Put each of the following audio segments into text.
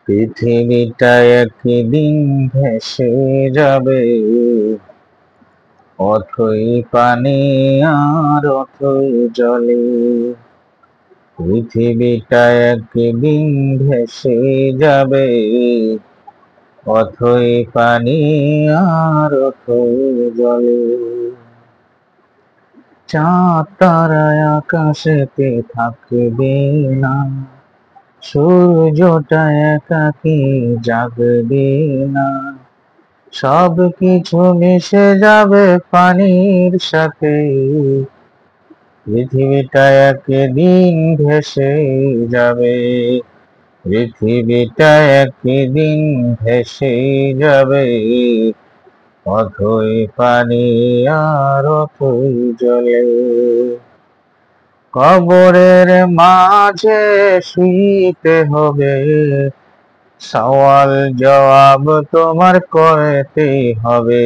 পৃথিবীটা একদিন ভেসে যাবে, অথই পানি আর অথই জলে। পৃথিবীটা একদিন ভেসে যাবে, অথই পানি আর অথই জলে। চাঁদ তারায় আকাশেতে থাকবে না, সূর্যটা একাকী জাগবে না। সব কিছু মিশে যাবে পানির সাথে, পৃথিবীটা একদিন ভেসে যাবে। পৃথিবীটা একদিন ভেসে যাবে, অথই পানি আর অথই জলে। কবরের মাঝে শুইতে হবে, সওয়াল জবাব তোমার করতেই হবে।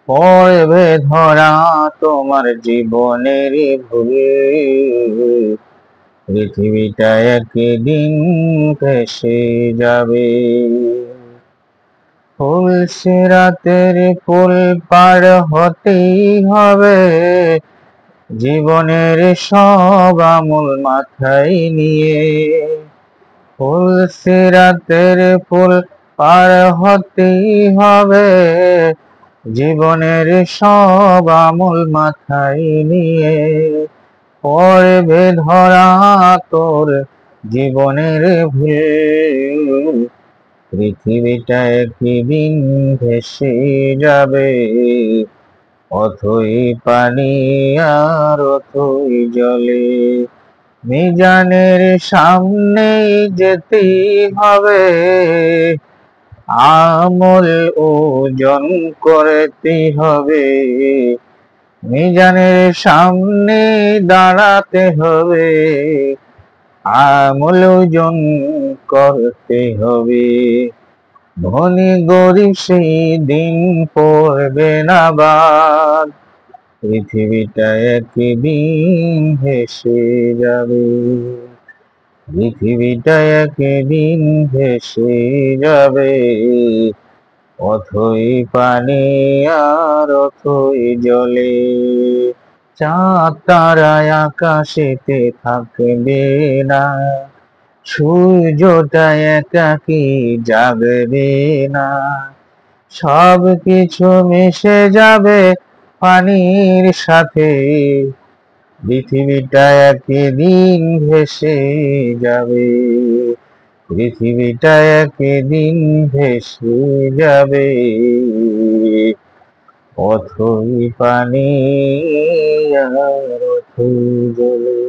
পড়বে ধরা তোমার জীবনের ভুলে, পৃথিবীটা একদিন ভেসে যাবে। ফুল সিরাতের পুল পার হতেই হবে, জীবনের সব আমল মাথায় নিয়ে। ফুল সিরাতের পুল পার হতেই হবে, জীবনের সব আমল মাথায় নিয়ে। পড়বে ধরা তোর জীবনের ভুল, পৃথিবীটা একদিন ভেসে যাবে, অথই পানি আর অথই জলে। মিজানের সামনে যেতেই হবে, আমল ওজন করতেই হবে। মিজানের সামনে দাঁড়াতে হবে, আমল ওজন করতে হবে। ধনী গরিব সেই দিন পড়বে না বাদ, পৃথিবীটা একদিন ভেসে যাবে। পৃথিবীটা একদিন ভেসে যাবে, অথই পানি আর অথই জলে। চাঁদ তারায় আকাশেতে থাকবে না, সূর্যটা একাকী জাগবে না। সব কিছু মিশে যাবে পানির সাথে, পৃথিবীটা একদিন ভেসে যাবে। পৃথিবীটা একদিন ভেসে যাবে, অথই পানি আর অথই জলে।